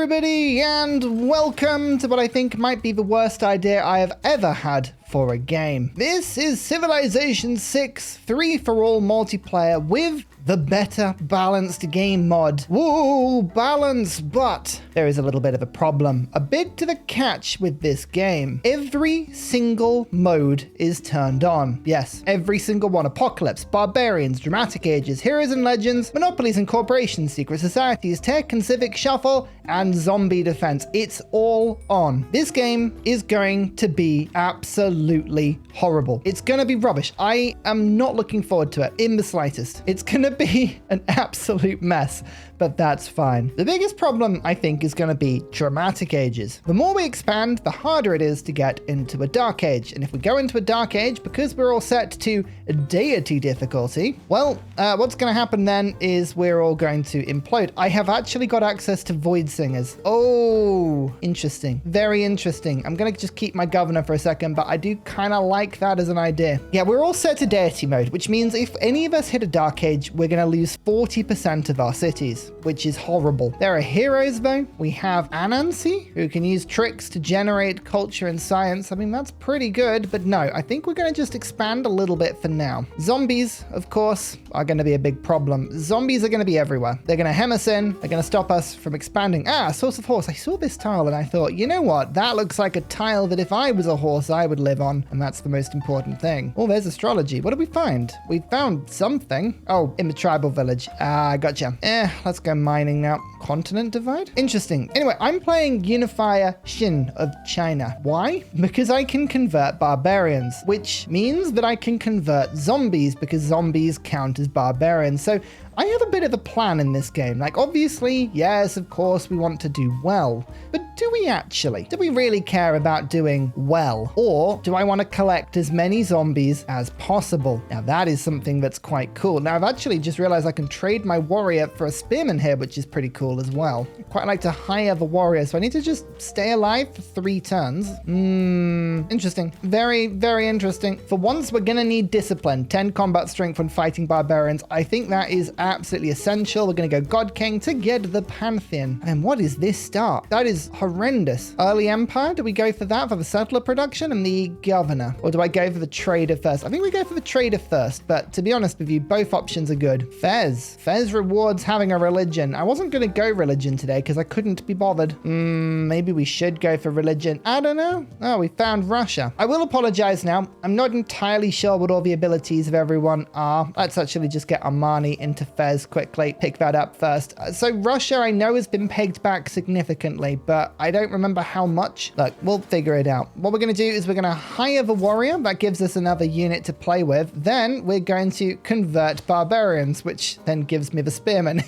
everybody, and welcome to what I think might be the worst idea I have ever had for a game. This is Civilization 6 3-for-all multiplayer with the better balanced game mod. Woo, balance, but there is a little bit of a problem. A bit of a catch with this game. Every single mode is turned on. Yes, every single one. Apocalypse, barbarians, dramatic ages, heroes and legends, monopolies and corporations, secret societies, tech and civic shuffle, and zombie defense. It's all on. This game is going to be absolutely horrible. It's going to be rubbish. I am not looking forward to it in the slightest. It's going to be an absolute mess, but that's fine. The biggest problem, I think, is going to be dramatic ages. The more we expand, the harder it is to get into a dark age. And if we go into a dark age, because we're all set to deity difficulty, well, what's going to happen then is we're all going to implode. I have actually got access to void singers. Oh, interesting. Very interesting. I'm going to just keep my governor for a second, but I do kind of like that as an idea. Yeah, we're all set to deity mode, which means if any of us hit a dark age, we're going to lose 40% of our cities, which is horrible. There are heroes though. We have Anansi, who can use tricks to generate culture and science. I mean, that's pretty good, but no, I think we're going to just expand a little bit for now. Zombies, of course, are going to be a big problem. Zombies are going to be everywhere. They're going to hem us in. They're going to stop us from expanding. Source of horse. I saw this tile and I thought, you know what? That looks like a tile that if I was a horse, I would live on. And that's the most important thing. Oh, there's astrology. What did we find? We found something. Oh, in the tribal village. Gotcha. Let's go mining now. Continent divide? Interesting. Anyway, I'm playing Unifier Xin of China. Why? Because I can convert barbarians, which means that I can convert zombies because zombies count as barbarians. So I have a bit of a plan in this game. Like, obviously, yes, of course, we want to do well. But do we actually? Do we really care about doing well? Or do I want to collect as many zombies as possible? Now, that is something that's quite cool. Now, I've actually just realized I can trade my warrior for a spearman here, which is pretty cool as well. I quite like to hire the warrior, so I need to just stay alive for 3 turns. Interesting. Very, very interesting. For once, we're going to need discipline. 10 combat strength when fighting barbarians. I think that is absolutely essential. We're going to go God King to get the Pantheon. And what is this start? That is horrendous. Early Empire, do we go for that for the settler production and the governor? Or do I go for the trader first? I think we go for the trader first, but to be honest with you, both options are good. Fez. Fez rewards having a religion. I wasn't going to go religion today because I couldn't be bothered. Maybe we should go for religion. I don't know. Oh, we found Russia. I will apologize now. I'm not entirely sure what all the abilities of everyone are. Let's actually just get Armani into Fez quickly. Pick that up first. So Russia, I know, has been pegged back significantly, but I don't remember how much. Look, we'll figure it out. What we're going to do is we're going to hire the warrior. That gives us another unit to play with. Then we're going to convert barbarians, which then gives me the spearman.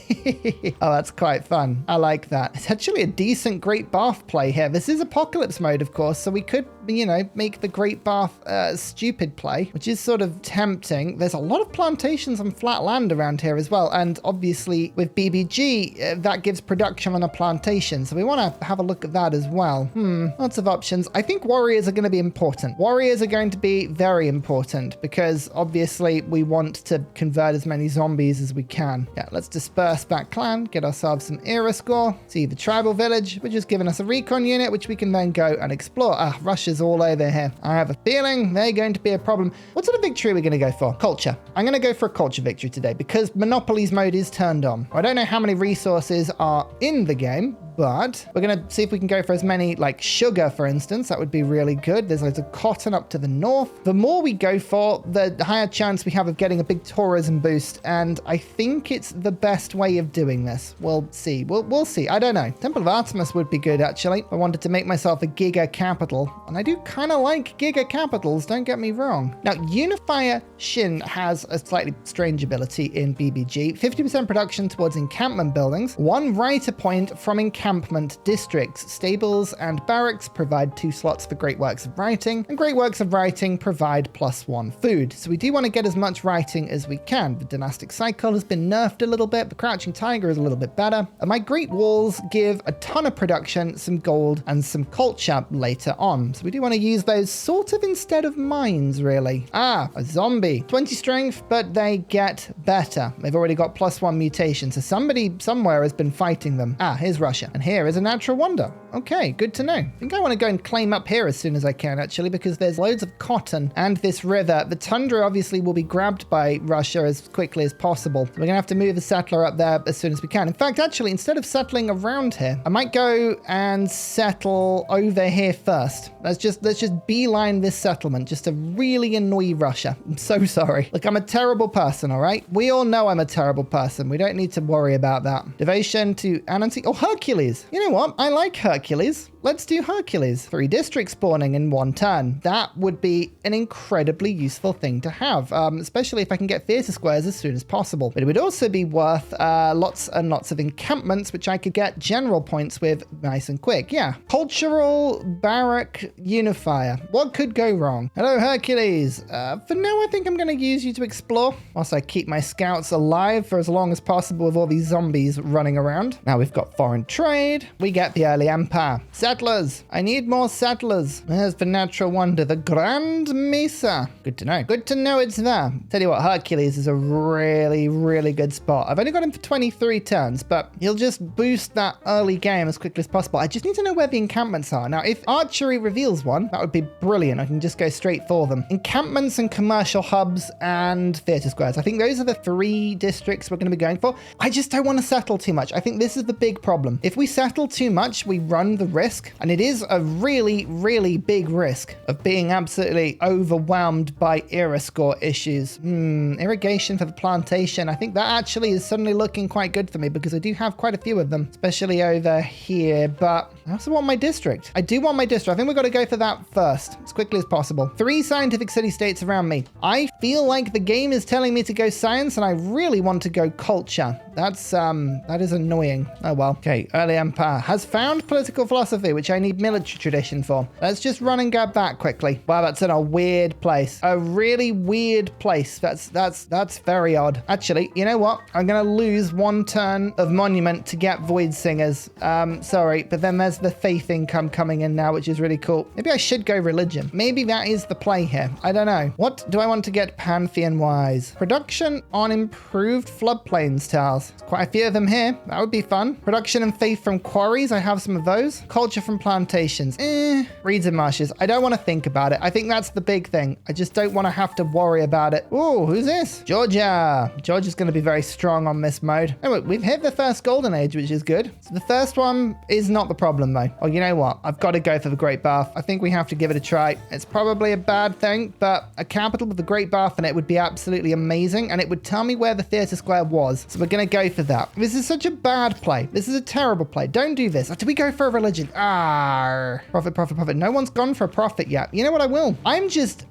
Oh, that's quite fun. I like that. It's actually a decent Great Bath play here. This is Apocalypse mode, of course, so we could, you know, make the Great Bath stupid play, which is sort of tempting. There's a lot of plantations and flat land around here as well, and obviously with BBG, that gives production on a plantation, so we want to have a look at that as well. Lots of options. I think warriors are going to be important. Warriors are going to be very important because obviously we want to convert as many zombies as we can. Yeah, let's disperse that clan, get ourselves some era score, see the tribal village, which has given us a recon unit, which we can then go and explore. Russia's all over here. I have a feeling they're going to be a problem. What sort of victory are we going to go for? Culture. I'm going to go for a culture victory today because Monopolies mode is turned on. I don't know how many resources are in the game, but we're going to see if we can go for as many, like sugar, for instance. That would be really good. There's loads of cotton up to the north. The more we go for, the higher chance we have of getting a big tourism boost. And I think it's the best way of doing this. We'll see. We'll see. I don't know. Temple of Artemis would be good, actually. I wanted to make myself a giga capital. And I do kind of like giga capitals, don't get me wrong. Now, Unifier Xin has a slightly strange ability in BBG. 50% production towards encampment buildings. 1 writer point from encampment districts. Stables and barracks provide 2 slots for great works of writing. And great works of writing provide +1 food. So we do want to get as much writing as we can. The dynastic cycle has been nerfed a little bit. The crouching tiger is a little bit better. And my great walls give a ton of production, some gold, and some culture later on. So we do want to use those sort of instead of mines, really. Ah, a zombie. 20 strength, but they get better. They've already got +1 mutation, so somebody somewhere has been fighting them. Ah, here's Russia. And here is a natural wonder. Okay, good to know. I think I want to go and claim up here as soon as I can, actually, because there's loads of cotton and this river. The tundra obviously will be grabbed by Russia as quickly as possible. So we're going to have to move a settler up there as soon as we can. In fact, actually, instead of settling around here, I might go and settle over here first. Let's just beeline this settlement just to really annoy Russia. I'm so sorry. Look, I'm a terrible person, all right? We all know I'm a terrible person. We don't need to worry about that. Devotion to Anansi. Oh, Hercules. You know what? I like Hercules. Let's do Hercules. 3 districts spawning in 1 turn. That would be an incredibly useful thing to have, especially if I can get theatre squares as soon as possible. But it would also be worth lots and lots of encampments, which I could get general points with nice and quick. Yeah. Cultural barrack unifier. What could go wrong? Hello, Hercules. For now, I think I'm going to use you to explore whilst I keep my scouts alive for as long as possible with all these zombies running around. Now we've got foreign trade. We get the early empire. Settlers. I need more settlers. There's the natural wonder, the Grand Mesa. Good to know. Good to know it's there. Tell you what, Hercules is a really, really good spot. I've only got him for 23 turns, but he'll just boost that early game as quickly as possible. I just need to know where the encampments are. Now, if archery reveals one, that would be brilliant. I can just go straight for them. Encampments and commercial hubs and theatre squares. I think those are the 3 districts we're going to be going for. I just don't want to settle too much. I think this is the big problem. If we settle too much, we run the risk, and it is a really, really big risk of being absolutely overwhelmed by era score issues. Irrigation for the plantation. I think that actually is suddenly looking quite good for me because I do have quite a few of them, especially over here, but I also want my district. I do want my district. I think we've got to go for that first, as quickly as possible. 3 scientific city-states around me. I feel like the game is telling me to go science, and I really want to go culture. That is annoying. Oh well. Okay, early empire has found political philosophy, which I need military tradition for. Let's just run and grab that quickly. Wow, that's in a weird place. A really weird place. That's very odd. Actually, you know what? I'm gonna lose 1 turn of monument to get void singers. Sorry, but then there's the faith income coming in now, which is really cool. Maybe I should go religion. Maybe that is the play here. I don't know. What do I want to get pantheon wise? Production on improved floodplains tiles. There's quite a few of them here. That would be fun. Production and faith from quarries. I have some of those. Culture from plantations. Reeds and marshes. I don't want to think about it. I think that's the big thing. I just don't want to have to worry about it. Ooh, who's this? Georgia. Georgia's going to be very strong on this mode. Oh, we've hit the first golden age, which is good. So the first one is not the problem though. Oh, you know what? I've got to go for the Great Bath. I think we have to give it a try. It's probably a bad thing, but a capital with the Great Bath in it would be absolutely amazing, and it would tell me where the theatre square was. So we're going to go for that. This is such a bad play. This is a terrible play. Don't do this. Do we go for a religion? Profit, profit, profit. No one's gone for a profit yet. You know what? I will. I am just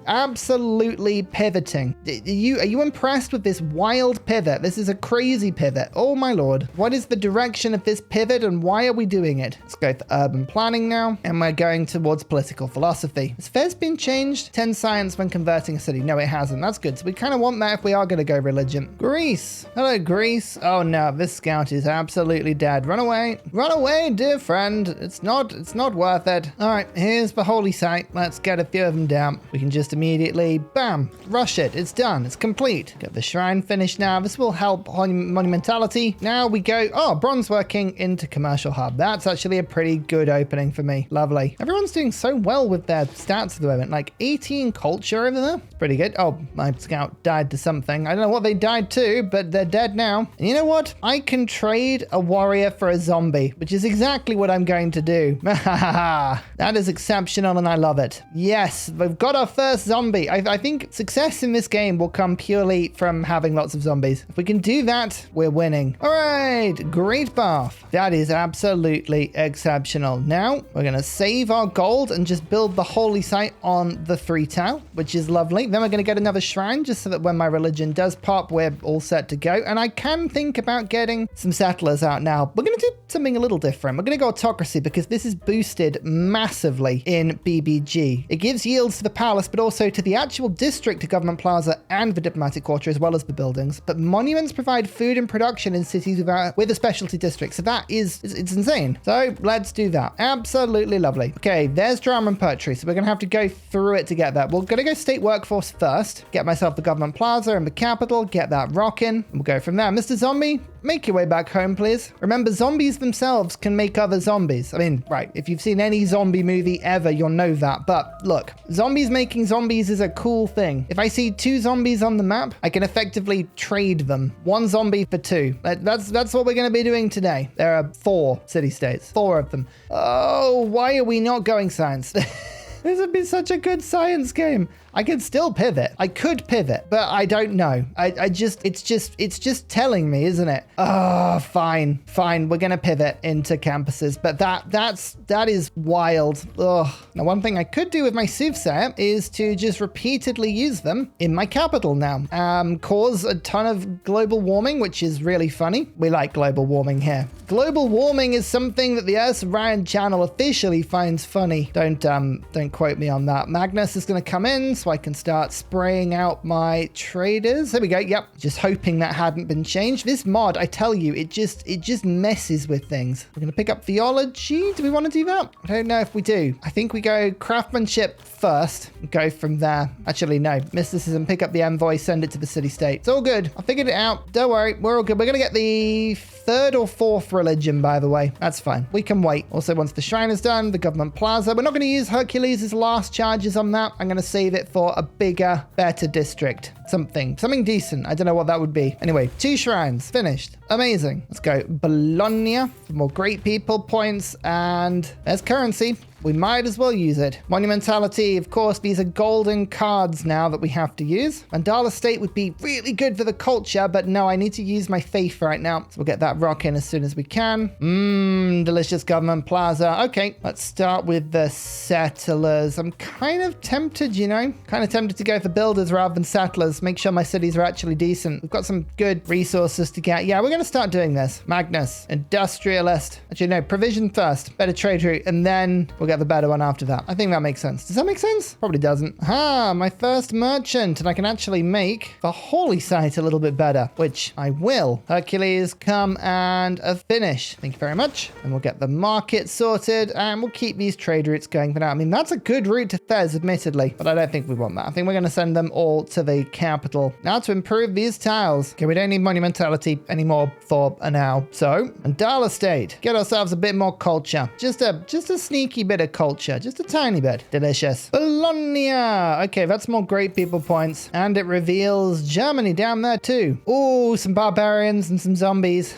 absolutely pivoting. Are you impressed with this wild pivot? This is a crazy pivot. Oh my lord. What is the direction of this pivot and why are we doing it? Let's go for urban planning now, and we're going towards political philosophy. Has Fez been changed? 10 science when converting a city. No, it hasn't. That's good. So we kind of want that if we are going to go religion. Greece. Hello, Greece. Oh no, this scout is absolutely dead. Run away. Run away, dear friend. It's not worth it. All right, here's the holy site. Let's get a few of them down. We can just immediately, bam, rush it. It's done. It's complete. Get the shrine finished now. This will help monumentality. Now we go, bronze working into commercial hub. That's actually a pretty good opening for me. Lovely. Everyone's doing so well with their stats at the moment. Like 18 culture over there. It's pretty good. Oh, my scout died to something. I don't know what they died to, but they're dead now. And you know what? I can trade a warrior for a zombie, which is exactly what I'm going to do. That is exceptional and I love it. Yes, we've got our first zombie. I think success in this game will come purely from having lots of zombies. If we can do that, we're winning. All right, Great Bath. That is absolutely exceptional. Now we're going to save our gold and just build the holy site on the 3 tile, which is lovely. Then we're going to get another shrine just so that when my religion does pop, we're all set to go. And I can think about getting some settlers out now. We're going to do something a little different. We're going to go autocracy because this is boosted massively in BBG. It gives yields to the palace, but also to the actual district government plaza and the diplomatic quarter, as well as the buildings. But monuments provide food and production in cities with a specialty district. So that is, it's insane. So let's do that. Absolutely lovely. Okay, there's drama and poetry. So we're going to have to go through it to get that. We're going to go state workforce first. Get myself the government plaza and the capital. Get that rocking. And we'll go from there. Mr. Zombie, make your way back home, please. Remember, zombies themselves can make other zombies. I mean, right, if you've seen any zombie movie ever, you'll know that. But look, zombies making zombies is a cool thing. If I see 2 zombies on the map, I can effectively trade them. 1 zombie for 2. That's what we're going to be doing today. There are 4 city-states. 4 of them. Oh, why are we not going science? This would be such a good science game. I could still pivot. I could pivot, but I don't know. It's just telling me, isn't it? Oh, fine. We're gonna pivot into campuses, but that is wild. Ugh. Now, one thing I could do with my soothsayer is to just repeatedly use them in my capital now. Cause a ton of global warming, which is really funny. We like global warming here. Global warming is something that the Ursa channel officially finds funny. Don't quote me on that. Magnus is gonna come in, so I can start spraying out my traders. There we go. Yep. Just hoping that hadn't been changed. This mod, I tell you, it just messes with things. We're going to pick up theology. Do we want to do that? I don't know if we do. I think we go craftsmanship first and go from there. Actually, no. Mysticism, pick up the envoy, send it to the city-state. It's all good. I figured it out. Don't worry. We're all good. We're going to get the 3rd or 4th religion, by the way. That's fine. We can wait. Also, once the shrine is done, the government plaza. We're not going to use Hercules' last charges on that. I'm going to save it for a bigger, better district. Something decent. I don't know what that would be. Anyway, 2 shrines finished. Amazing. Let's go Bologna for more great people points, and there's currency. We might as well use it. Monumentality, of course, these are golden cards now that we have to use. Mandala State would be really good for the culture, but no, I need to use my faith right now. So we'll get that rock in as soon as we can. Delicious government plaza. Okay, let's start with the settlers. I'm kind of tempted, you know, to go for builders rather than settlers. Make sure my cities are actually decent. We've got some good resources to get. Yeah, we're going to start doing this. Magnus, industrialist. Actually, no, provision first. Better trade route, and then we'll get the better one after that. I think that makes sense. Does that make sense? Probably doesn't. My first merchant, and I can actually make the holy site a little bit better, which I will. Hercules, come and finish. Thank you very much. And we'll get the market sorted, and we'll keep these trade routes going for now. I mean, that's a good route to Fez, admittedly, but I don't think we want that. I think we're going to send them all to the capital. Now to improve these tiles. Okay, we don't need monumentality anymore for now. So, Mandala State. Get ourselves a bit more culture. Just a sneaky bit of culture. Just a tiny bit. Delicious. Bologna. Okay, that's more great people points. And it reveals Germany down there too. Oh, some barbarians and some zombies.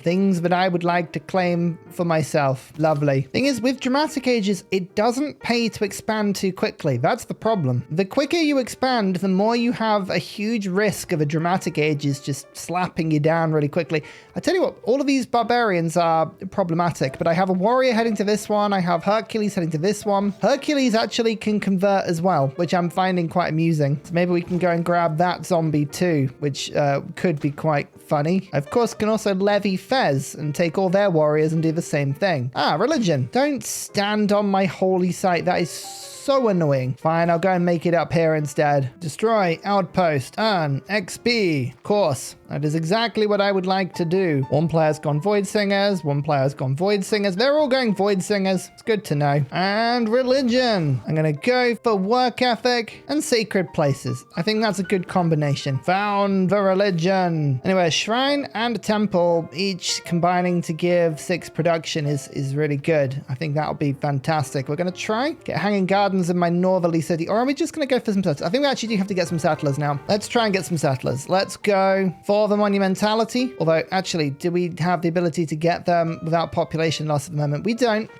Things that I would like to claim for myself. Lovely. Thing is, with dramatic ages, it doesn't pay to expand too quickly. That's the problem. The quicker you expand, the more you have a huge risk of a dramatic ages just slapping you down really quickly. I tell you what, all of these barbarians are problematic, but I have a warrior heading to this one. I have Hercules heading to this one. Hercules actually can convert as well, which I'm finding quite amusing. So maybe we can go and grab that zombie too, which could be quite funny. I, of course, can also levy Fez and take all their warriors and do the same thing. Religion. Don't stand on my holy site. That is so annoying. Fine, I'll go and make it up here instead. Destroy outpost. Earn XP. Of course, that is exactly what I would like to do. One player's gone Void Singers. One player's gone Void Singers. They're all going Void Singers. It's good to know. And religion. I'm going to go for work ethic and sacred places. I think that's a good combination. Found the religion. Anyway, a shrine and a temple, each combining to give 6 production is really good. I think that'll be fantastic. We're going to try get hanging gardens in my northerly city, or are we just going to go for some settlers? I think we actually do have to get some settlers now. Let's try and get some settlers. Let's go for the monumentality. Although, actually, do we have the ability to get them without population loss at the moment? We don't.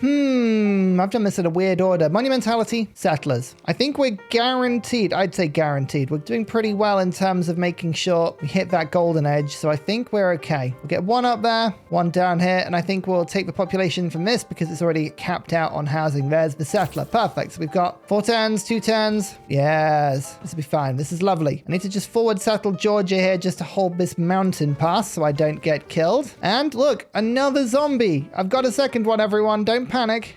I've done this in a weird order. Monumentality, settlers. I think we're guaranteed. I'd say guaranteed. We're doing pretty well in terms of making sure we hit that golden edge, so I think we're okay. We'll get 1 up there, 1 down here, and I think we'll take the population from this because it's already capped out on housing. There's the settler. Perfect. So we've got 4 turns, 2 turns. Yes. This will be fine. This is lovely. I need to just forward settle Georgia here just to hold this this mountain pass so I don't get killed. And look, another zombie. I've got a second one, everyone. Don't panic.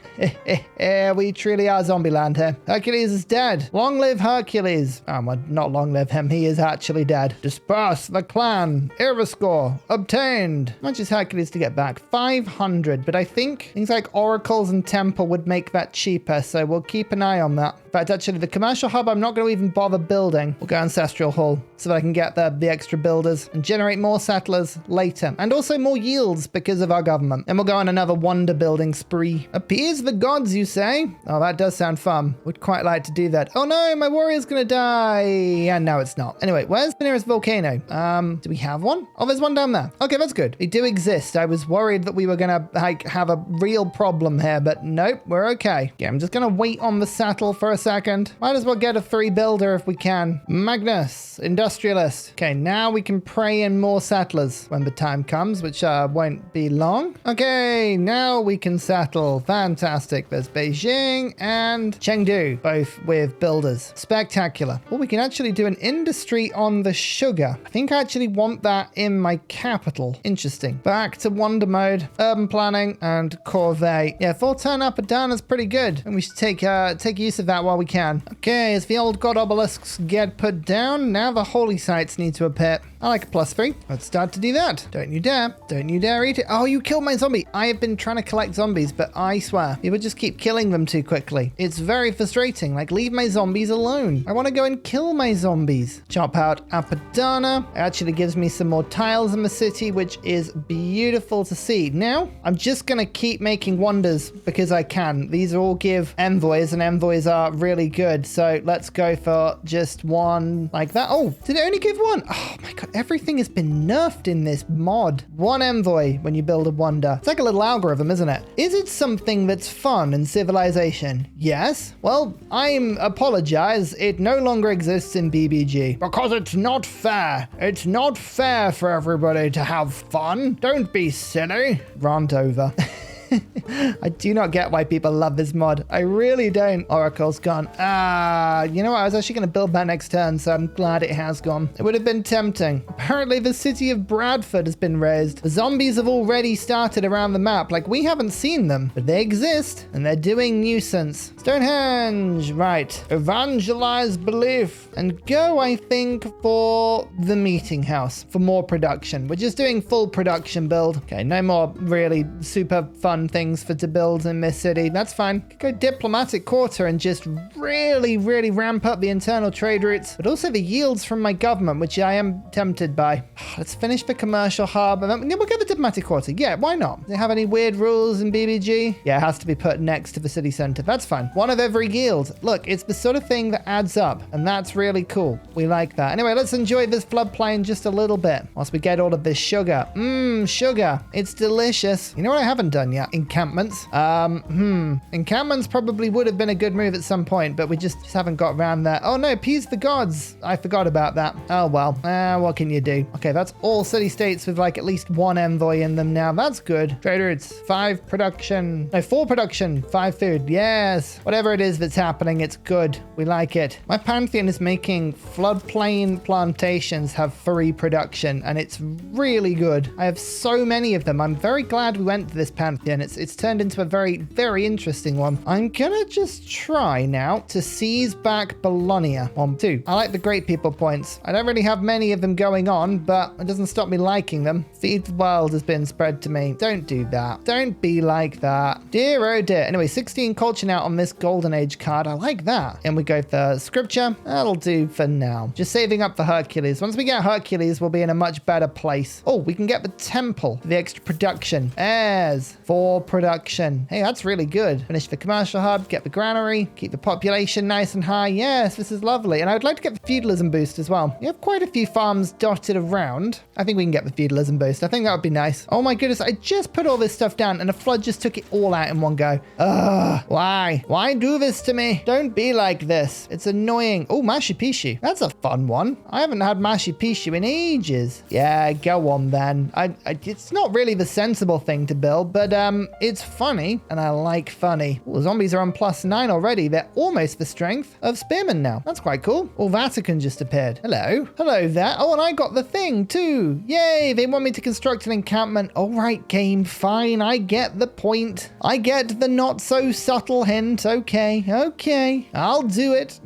We truly are zombie land here. Hercules is dead. Long live Hercules. Oh, well, not long live him. He is actually dead. Disperse the clan. Era score obtained. How much is Hercules to get back? 500. But I think things like oracles and temple would make that cheaper. So we'll keep an eye on that. In fact, actually, the commercial hub, I'm not going to even bother building. We'll go Ancestral Hall so that I can get the extra builders and generate more settlers later. And also more yields because of our government. And we'll go on another wonder building spree. Appease the gods, you say? Oh, that does sound fun. Would quite like to do that. Oh no, my warrior's going to die. And no, it's not. Anyway, where's the nearest volcano? Do we have one? Oh, there's one down there. Okay, that's good. They do exist. I was worried that we were going to have a real problem here, but nope, we're okay. Yeah, I'm just going to wait on the settle for a second. Might as well get a 3 builder if we can. Magnus, industrialist. Okay, now we can pray in more settlers when the time comes, which won't be long. Okay, now we can settle. Fantastic. There's Beijing and Chengdu, both with builders. Spectacular. Well, we can actually do an industry on the sugar. I think I actually want that in my capital. Interesting. Back to wonder mode, urban planning, and corvée. Yeah, full turn up and down is pretty good, and we should take use of that while we can. Okay, as the old god obelisks get put down, now the holy sites need to appear. I like a +3. Let's start to do that. Don't you dare. Don't you dare eat it. Oh, you killed my zombie. I have been trying to collect zombies, but I swear, people just keep killing them too quickly. It's very frustrating. Like, leave my zombies alone. I want to go and kill my zombies. Chop out Apadana. It actually gives me some more tiles in the city, which is beautiful to see. Now, I'm just going to keep making wonders because I can. These all give envoys, and envoys are really good. So let's go for just one like that. Oh, did it only give one? Oh my God. Everything has been nerfed in this mod. One envoy when you build a wonder. It's like a little algorithm, isn't it? Is it something that's fun in Civilization? Yes. Well, I apologize. It no longer exists in BBG because it's not fair. It's not fair for everybody to have fun. Don't be silly. Rant over. I do not get why people love this mod. I really don't. Oracle's gone. You know what? I was actually going to build that next turn, so I'm glad it has gone. It would have been tempting. Apparently, the city of Bradford has been raised. The zombies have already started around the map. Like, we haven't seen them, but they exist, and they're doing nuisance. Stonehenge. Right. Evangelize belief. And go, I think, for the meeting house for more production. We're just doing full production build. Okay, no more really super fun things to build in this city. That's fine. Could go diplomatic quarter and just really ramp up the internal trade routes, but also the yields from my government, which I am tempted by. Let's finish the commercial hub and then we'll get the diplomatic quarter. Yeah, why not? Do they have any weird rules in BBG? Yeah, it has to be put next to the city center. That's fine. One of every yield. Look, it's the sort of thing that adds up, and that's really cool. We like that. Anyway, let's enjoy this floodplain just a little bit whilst we get all of this sugar. Sugar. It's delicious. You know what I haven't done yet? Encampments. Encampments probably would have been a good move at some point, but we just haven't got around there. Oh no, appease the gods. I forgot about that. Oh well. What can you do? Okay, that's all city-states with like at least one envoy in them now. That's good. Trade routes. 5 production. No, 4 production. 5 food. Yes. Whatever it is that's happening, it's good. We like it. My pantheon is making floodplain plantations have 3 production, and it's really good. I have so many of them. I'm very glad we went to this pantheon. It's turned into a very interesting one. I'm gonna just try now to seize back Bologna on 2. I like the great people points. I don't really have many of them going on, but it doesn't stop me liking them. Feed the world has been spread to me. Don't do that. Don't be like that. Dear oh dear. Anyway, 16 culture now on this golden age card. I like that. And we go for scripture. That'll do for now. Just saving up for Hercules. Once we get Hercules, we'll be in a much better place. Oh, we can get the temple for the extra production. As for production. Hey, that's really good. Finish the commercial hub, get the granary, keep the population nice and high. Yes, this is lovely. And I would like to get the feudalism boost as well. We have quite a few farms dotted around. I think we can get the feudalism boost. coast. I think that would be nice. Oh my goodness, I just put all this stuff down and a flood just took it all out in one go. Ugh, why? Why do this to me? Don't be like this. It's annoying. Oh, Mashi Pishu. That's a fun one. I haven't had Mashi Pishu in ages. Yeah, go on then. It's not really the sensible thing to build, but it's funny and I like funny. Ooh, zombies are on +9 already. They're almost the strength of spearmen now. That's quite cool. Oh, Vatican just appeared. Hello. Hello there. Oh, and I got the thing too. Yay, they want me to construct an encampment. All right, game, fine. I get the point. I get the not so subtle hint. Okay, okay. I'll do it.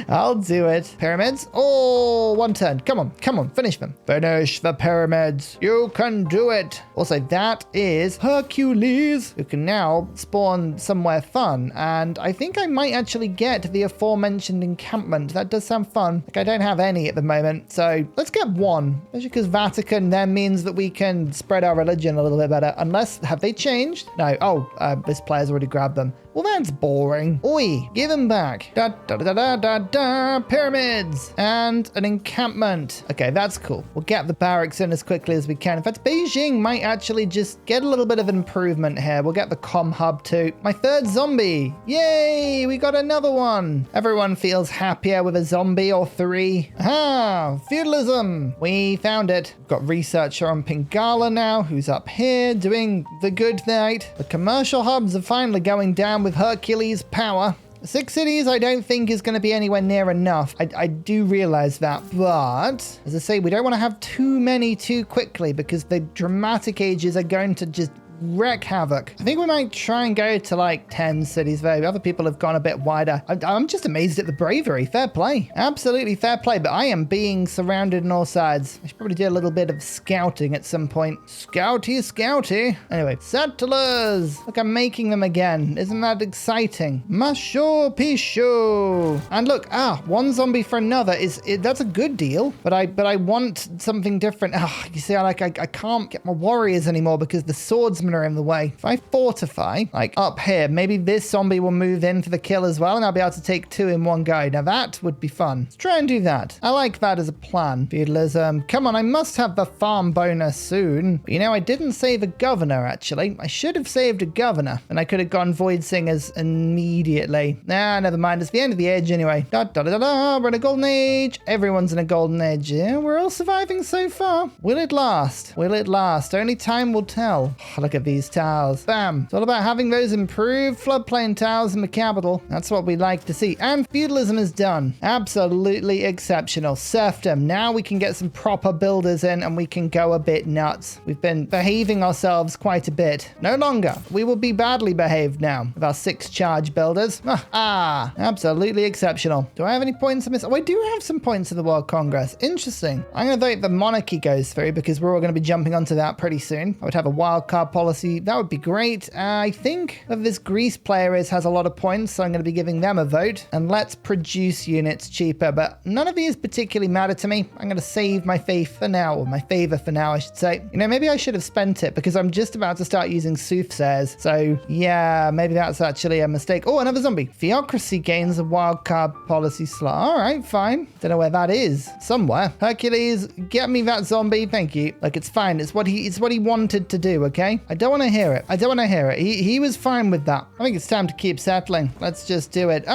I'll do it. Pyramids. Oh, one turn. Come on, come on. Finish them. Finish the pyramids. You can do it. Also, that is Hercules, who can now spawn somewhere fun. And I think I might actually get the aforementioned encampment. That does sound fun. Like, I don't have any at the moment. So let's get one. Especially because Vatican then means that we can spread our religion a little bit better. Unless, have they changed? No. Oh, this player's already grabbed them. Well, that's boring. Oi, give them back. Da, da, da, da, da, da, pyramids and an encampment. Okay, that's cool. We'll get the barracks in as quickly as we can. In fact, Beijing might actually just get a little bit of improvement here. We'll get the comm hub too. My third zombie. Yay, we got another one. Everyone feels happier with a zombie or 3. Ah, feudalism. We found it. We've got researcher on Pingala now, who's up here doing the good night. The commercial hubs are finally going down with Hercules power. 6 cities I don't think is going to be anywhere near enough. I do realize that, but as I say, we don't want to have too many too quickly because the dramatic ages are going to just wreak havoc. I think we might try and go to like 10 cities though. Other people have gone a bit wider. I'm just amazed at the bravery. Fair play. Absolutely fair play, but I am being surrounded on all sides. I should probably do a little bit of scouting at some point. Scouty, scouty. Anyway, settlers. Look, I'm making them again. Isn't that exciting? Masho Pishu. And look, one zombie for another that's a good deal, but I want something different. You see, I can't get my warriors anymore because the swordsmen are in the way. If I fortify, like up here, maybe this zombie will move in for the kill as well, and I'll be able to take 2 in one go. Now that would be fun. Let's try and do that. I like that as a plan. Feudalism. Come on, I must have the farm bonus soon. But, I didn't save a governor, actually. I should have saved a governor, and I could have gone Void Singers immediately. Nah, never mind. It's the end of the age anyway. Da, da, da, da, da. We're in a golden age. Everyone's in a golden age. Yeah, we're all surviving so far. Will it last? Will it last? Only time will tell. Look at these towers. Bam. It's all about having those improved floodplain towers in the capital. That's what we like to see. And feudalism is done. Absolutely exceptional. Serfdom. Now we can get some proper builders in and we can go a bit nuts. We've been behaving ourselves quite a bit. No longer. We will be badly behaved now with our 6 charge builders. Absolutely exceptional. Do I have any points in this? Oh, I do have some points in the World Congress. Interesting. I'm going to vote the monarchy goes through because we're all going to be jumping onto that pretty soon. I would have a wild card policy. That would be great. I think that this Greece player has a lot of points, so I'm going to be giving them a vote. And let's produce units cheaper, but none of these particularly matter to me. I'm going to save my faith for now, or my favor for now, I should say. Maybe I should have spent it because I'm just about to start using soothsayers. So yeah, maybe that's actually a mistake. Oh, another zombie. Theocracy gains a wildcard policy slot. All right, fine. Don't know where that is. Somewhere. Hercules, get me that zombie. Thank you. Like, it's fine. It's what he wanted to do, okay? I don't want to hear it. I don't want to hear it. He was fine with that. I think it's time to keep settling. Let's just do it.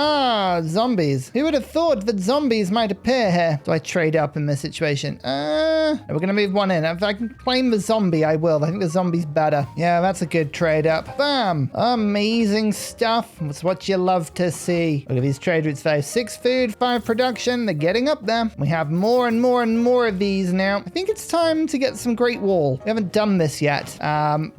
Zombies. Who would have thought that zombies might appear here? Do I trade up in this situation? We're going to move one in. If I can claim the zombie, I will. I think the zombie's better. Yeah, that's a good trade up. Bam. Amazing stuff. That's what you love to see. Look at these trade routes though. 6 food, 5 production. They're getting up there. We have more and more and more of these now. I think it's time to get some Great Wall. We haven't done this yet.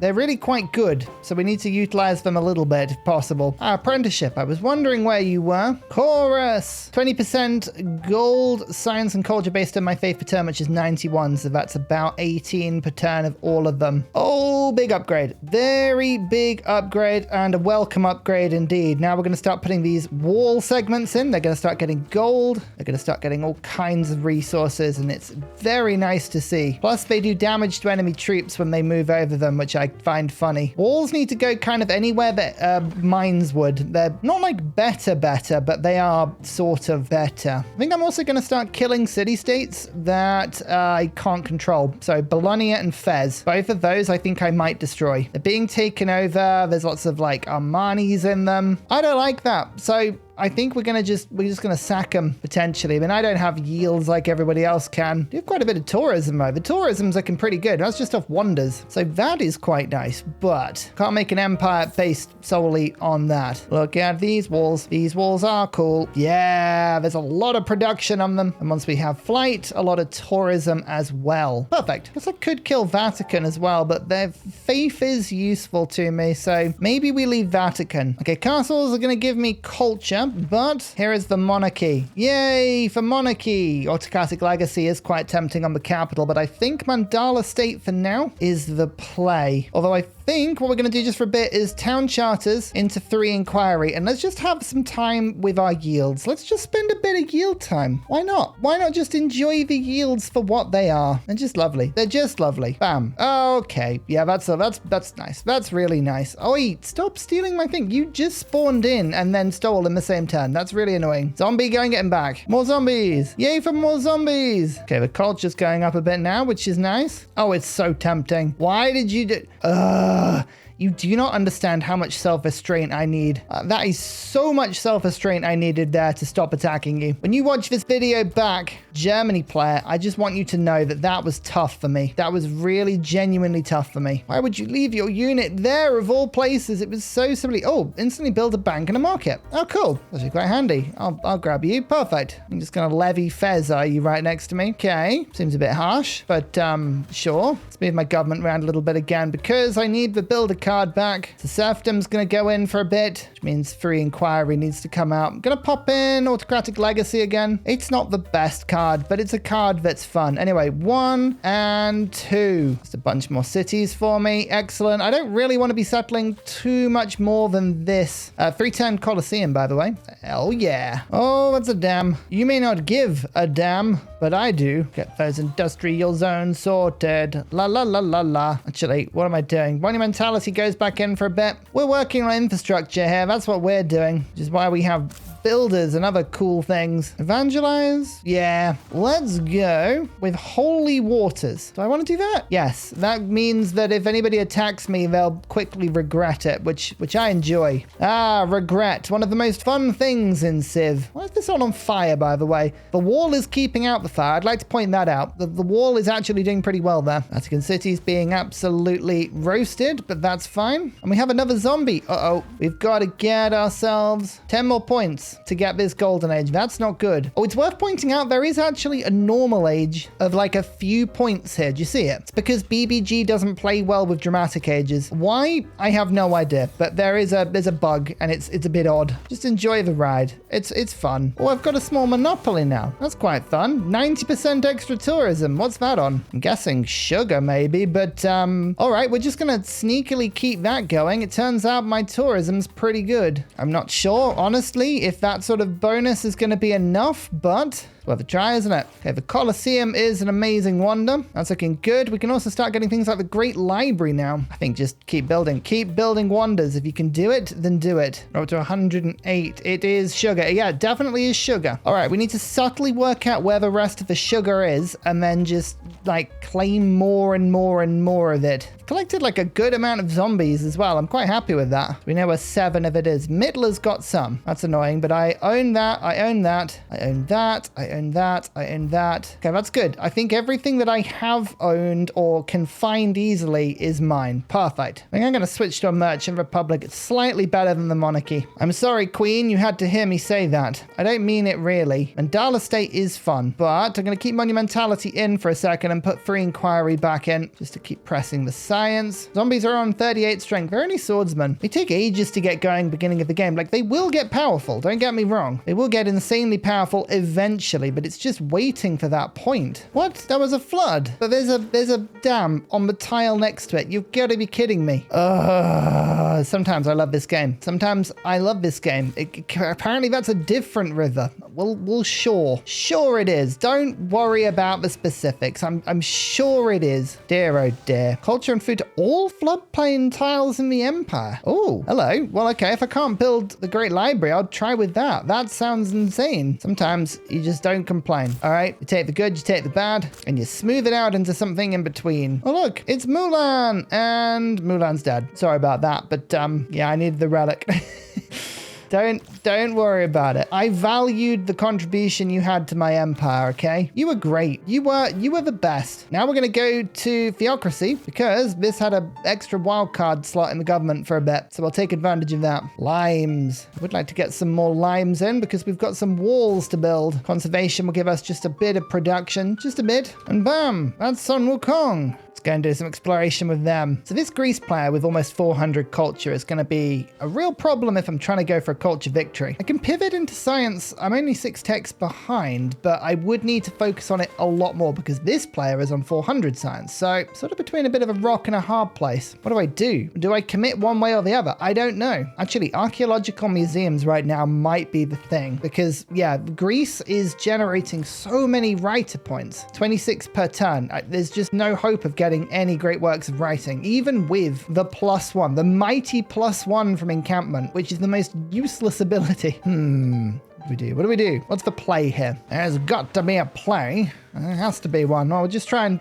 They're really quite good, so we need to utilize them a little bit if possible. Apprenticeship. I was wondering where you were. Chorus. 20% gold, science and culture based on my faith per turn, which is 91, so that's about 18 per turn of all of them. Oh, big upgrade. Very big upgrade and a welcome upgrade indeed. Now we're going to start putting these wall segments in. They're going to start getting gold. They're going to start getting all kinds of resources, and it's very nice to see. Plus, they do damage to enemy troops when they move over them, which I find funny. Walls need to go kind of anywhere that mines would. They're not like better, but they are sort of better. I think I'm also going to start killing city-states that I can't control. So Bologna and Fez, both of those I think I might destroy. They're being taken over. There's lots of like Armanis in them. I don't like that. So I think we're just gonna sack them potentially. I mean, I don't have yields like everybody else can. We have quite a bit of tourism though. The tourism's looking pretty good. That's just off wonders. So that is quite nice, but can't make an empire based solely on that. Look at these walls. These walls are cool. Yeah, there's a lot of production on them. And once we have flight, a lot of tourism as well. Perfect. Guess I could kill Vatican as well, but their faith is useful to me. So maybe we leave Vatican. Okay, castles are gonna give me culture. But here is the monarchy. Yay for monarchy. Autocratic legacy is quite tempting on the capital, but I think Mandala state for now is the play. Although I think what we're going to do just for a bit is town charters into 3 inquiry, and let's just have some time with our yields. Let's just spend a bit of yield time. Why not? Why not just enjoy the yields for what they are? They're just lovely. They're just lovely. Bam. Okay. Yeah, that's nice. That's really nice. Oh, wait, stop stealing my thing. You just spawned in and then stole in the same turn. That's really annoying. Zombie, go and get him back. More zombies. Yay for more zombies. Okay, the culture's going up a bit now, which is nice. Oh, it's so tempting. Why did you do... You do not understand how much self-restraint I need. That is so much self-restraint I needed there to stop attacking you. When you watch this video back, Germany player, I just want you to know that that was tough for me. That was really genuinely tough for me. Why would you leave your unit there of all places? It was so simply, oh, instantly build a bank and a market. Oh, cool. That's quite handy. I'll grab you. Perfect. I'm just going to levy Fez, are you right next to me? Okay. Seems a bit harsh, but sure. Let's move my government around a little bit again because I need the builder card back. So serfdom's going to go in for a bit, which means free inquiry needs to come out. I'm going to pop in autocratic legacy again. It's not the best card, but it's a card that's fun. Anyway, 1 and 2. Just a bunch more cities for me. Excellent. I don't really want to be settling too much more than this. 310 Colosseum, by the way. Hell yeah. Oh, that's a dam. You may not give a damn, but I do. Get those industrial zones sorted. La la la la la. Actually, what am I doing? Monumentality goes back in for a bit. We're working on infrastructure here. That's what we're doing, which is why we have builders and other cool things. Evangelize? Yeah. Let's go with holy waters. Do I want to do that? Yes. That means that if anybody attacks me, they'll quickly regret it, which I enjoy. Ah, regret. One of the most fun things in Civ. Why is this on fire, by the way? The wall is keeping out the fire. I'd like to point that out. The wall is actually doing pretty well there. Vatican City's being absolutely roasted, but that's fine. And we have another zombie. Uh-oh. We've got to get ourselves 10 more points to get this golden age. That's not good. Oh, it's worth pointing out there is actually a normal age of like a few points here. Do you see it? It's because BBG doesn't play well with dramatic ages. Why? I have no idea, but there's a bug and it's a bit odd. Just enjoy the ride. It's fun. Oh, I've got a small monopoly now. That's quite fun. 90% extra tourism. What's that on? I'm guessing sugar maybe, but all right, we're just gonna sneakily keep that going. It turns out my tourism's pretty good. I'm not sure, honestly, if that sort of bonus is going to be enough, but it's worth a try, isn't it? Okay, the Colosseum is an amazing wonder. That's looking good. We can also start getting things like the Great Library now. I think just keep building wonders. If you can do it, then do it. We're up to 108. It is sugar. Yeah, it definitely is sugar. All right, we need to subtly work out where the rest of the sugar is and then just like claim more and more and more of it. Collected like a good amount of zombies as well. I'm quite happy with that. We know where 7 of it is. Mittler's got some. That's annoying, but I own that. I own that. I own that. I own that. I own that. Okay, that's good. I think everything that I have owned or can find easily is mine. Perfect. I think I'm going to switch to a merchant republic. It's slightly better than the monarchy. I'm sorry, Queen. You had to hear me say that. I don't mean it really. Mandala State is fun, but I'm going to keep monumentality in for a second and put free inquiry back in just to keep pressing the science. Zombies are on 38 strength. They're only swordsmen. They take ages to get going beginning of the game. Like, they will get powerful. Don't get me wrong. They will get insanely powerful eventually, but it's just waiting for that point. What? That was a flood. But there's a dam on the tile next to it. You've got to be kidding me. Sometimes I love this game. Sometimes I love this game. Apparently that's a different river. Sure it is. Don't worry about the specifics. I'm sure it is. Dear, oh dear. Culture and food to all floodplain tiles in the Empire. Oh, hello. Well, okay, if I can't build the Great Library, I'll try with that. That sounds insane. Sometimes you just don't complain. All right, you take the good, you take the bad, and you smooth it out into something in between. Oh, look, it's Mulan, and Mulan's dead. Sorry about that, but yeah, I needed the relic. Don't worry about it. I valued the contribution you had to my empire, okay? You were great. You were the best. Now we're going to go to theocracy because this had an extra wildcard slot in the government for a bit. So I'll take advantage of that. Limes. I would like to get some more limes in because we've got some walls to build. Conservation will give us just a bit of production. Just a bit. And bam, that's Sun Wukong. Let's go and do some exploration with them. So this Greece player with almost 400 culture is going to be a real problem if I'm trying to go for a culture victory. I can pivot into science. I'm only 6 techs behind, but I would need to focus on it a lot more because this player is on 400 science. So sort of between a bit of a rock and a hard place. What do? Do I commit one way or the other? I don't know. Actually, archaeological museums right now might be the thing because yeah, Greece is generating so many writer points, 26 per turn. There's just no hope of getting any great works of writing, even with the +1, the mighty +1 from encampment, which is the most useless ability. What do we do? What's the play here? There's got to be a play. There has to be one. Well, we'll just try and...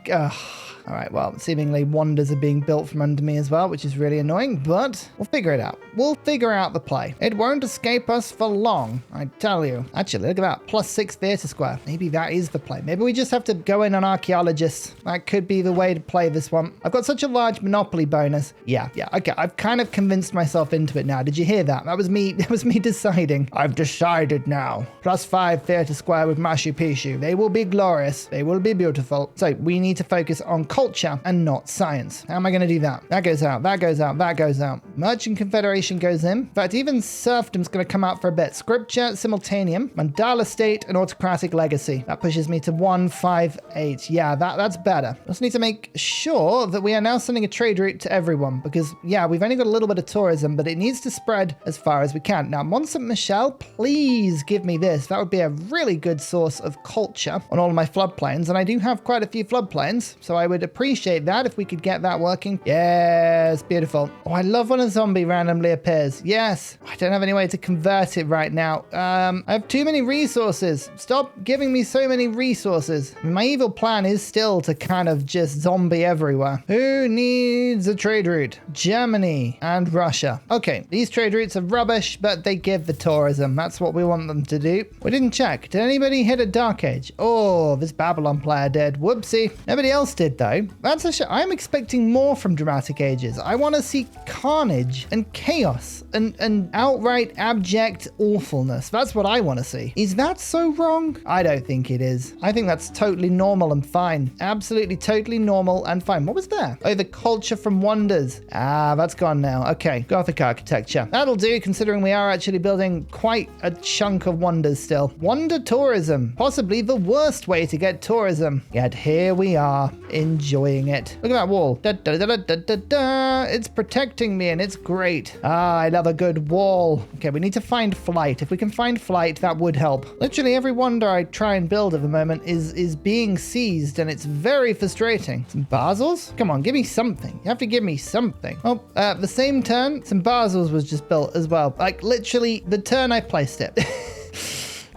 All right, well, seemingly wonders are being built from under me as well, which is really annoying, but we'll figure it out. We'll figure out the play. It won't escape us for long, I tell you. Actually, look at that, +6 theatre square. Maybe that is the play. Maybe we just have to go in on archaeologists. That could be the way to play this one. I've got such a large Monopoly bonus. Yeah, okay, I've kind of convinced myself into it now. Did you hear that? That was me deciding. I've decided now. +5 theatre square with Machu Picchu. They will be glorious. They will be beautiful. So we need to focus on culture and not science. How am I going to do that? That goes out, that goes out, that goes out. Merchant Confederation goes in. In fact, even serfdom's going to come out for a bit. Scripture, simultaneum, Mandala state, and autocratic legacy. That pushes me to 158. Yeah, that's better. Just need to make sure that we are now sending a trade route to everyone because yeah, we've only got a little bit of tourism, but it needs to spread as far as we can. Now, Mont Saint Michel, please give me this. That would be a really good source of culture on all of my floodplains, and I do have quite a few floodplains, so I would appreciate that if we could get that working. Yes, beautiful. Oh, I love when a zombie randomly appears. Yes. I don't have any way to convert it right now. I have too many resources. Stop giving me so many resources. I mean, my evil plan is still to kind of just zombie everywhere. Who needs a trade route? Germany and Russia. Okay, these trade routes are rubbish, but they give the tourism. That's what we want them to do. We didn't check. Did anybody hit a Dark Age? Oh, this Babylon player did. Whoopsie. Nobody else did though. That's a I'm expecting more from Dramatic Ages. I want to see carnage and chaos and outright abject awfulness. That's what I want to see. Is that so wrong? I don't think it is. I think that's totally normal and fine. Absolutely totally normal and fine. What was there? Oh, the culture from Wonders. Ah, that's gone now. Okay, Gothic architecture. That'll do considering we are actually building quite a chunk of Wonders still. Wonder tourism. Possibly the worst way to get tourism. Yet here we are enjoying it. Look at that wall. Da, da, da, da, da, da, da. It's protecting me and it's great. Ah, I love a good wall. Okay, we need to find flight. If we can find flight, that would help. Literally every wonder I try and build at the moment is being seized and it's very frustrating. Some Basels? Come on, give me something. You have to give me something. Oh, the same turn, some Basels was just built as well. Like literally the turn I placed it.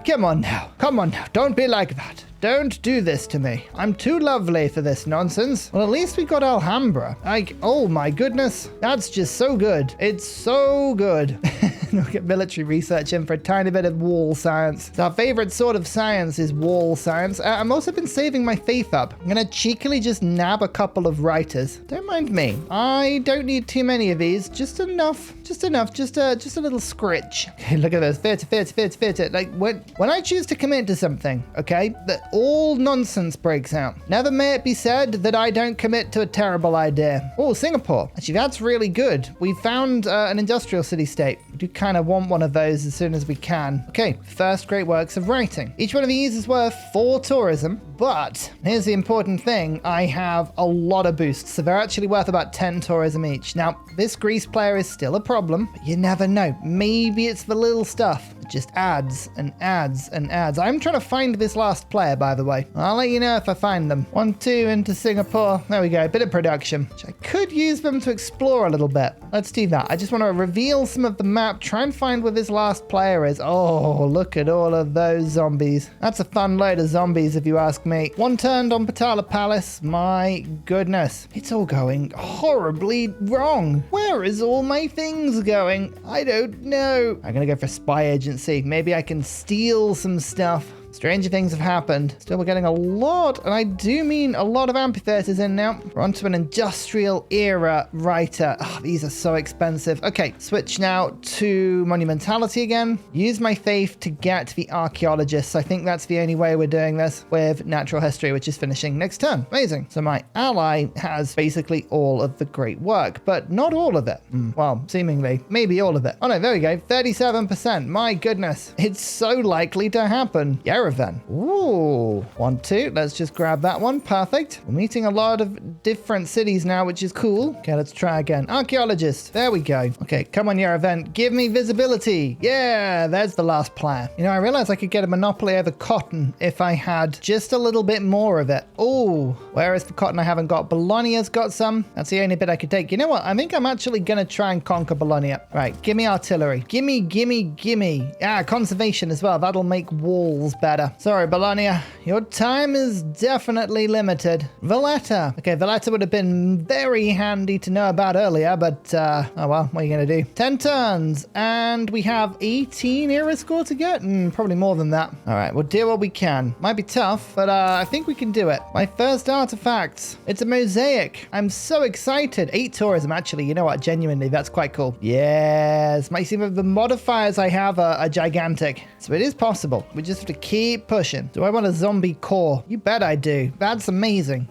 Come on now. Come on now. Don't be like that. Don't do this to me. I'm too lovely for this nonsense. Well, at least we got Alhambra. Like, oh my goodness. That's just so good. It's so good. We'll get military research in for a tiny bit of wall science. So our favorite sort of science is wall science. I'm also been saving my faith up. I'm gonna cheekily just nab a couple of writers. Don't mind me. I don't need too many of these. Just enough. Just a little scritch. Okay, look at those. Theatre. Like when I choose to commit to something, okay, that all nonsense breaks out. Never may it be said that I don't commit to a terrible idea. Oh, Singapore. Actually, that's really good. We found an industrial city-state. We do kind of want one of those as soon as we can. Okay, first great works of writing. Each one of these is worth 4 tourism. But here's the important thing. I have a lot of boosts, so they're actually worth about 10 tourism each. Now, this Greece player is still a problem, but you never know. Maybe it's the little stuff. It just adds and adds and adds. I'm trying to find this last player, by the way. I'll let you know if I find them. 1, 2 into Singapore. There we go. A bit of production, which I could use them to explore a little bit. Let's do that. I just want to reveal some of the map, try and find where this last player is. Oh, look at all of those zombies. That's a fun load of zombies, if you ask me. One turned on Patala Palace. My goodness. It's all going horribly wrong. Where is all my things going? I don't know. I'm going to go for spy agency. Maybe I can steal some stuff. Stranger things have happened. Still, we're getting a lot, and I do mean a lot of amphitheaters in now. We're onto an industrial era writer. Oh, these are so expensive. Okay, switch now to monumentality again. Use my faith to get the archaeologists. I think that's the only way we're doing this with natural history, which is finishing next turn. Amazing. So my ally has basically all of the great work, but not all of it. Well, seemingly, maybe all of it. Oh no, there we go. 37%. My goodness. It's so likely to happen. Yeah. Then. Ooh, 1, 2. Let's just grab that one. Perfect. We're meeting a lot of different cities now, which is cool. Okay, let's try again. Archaeologist. There we go. Okay, come on, your event. Give me visibility. Yeah, there's the last player. You know, I realized I could get a monopoly over cotton if I had just a little bit more of it. Oh, where is the cotton I haven't got? Bologna's got some. That's the only bit I could take. You know what? I think I'm actually going to try and conquer Bologna. Right, give me artillery. Gimme, gimme, gimme. Ah, conservation as well. That'll make walls better. Sorry, Bologna, your time is definitely limited. Valletta. Okay, Valletta would have been very handy to know about earlier, but, oh well, what are you going to do? 10 turns, and we have 18 era score to get? Probably more than that. All right, we'll do what we can. Might be tough, but I think we can do it. My first artifact. It's a mosaic. I'm so excited. 8 tourism, actually. You know what? Genuinely, that's quite cool. Yes, might seem that the modifiers I have are gigantic, so it is possible. We just have to keep pushing. Do I want a zombie core? You bet I do. That's amazing.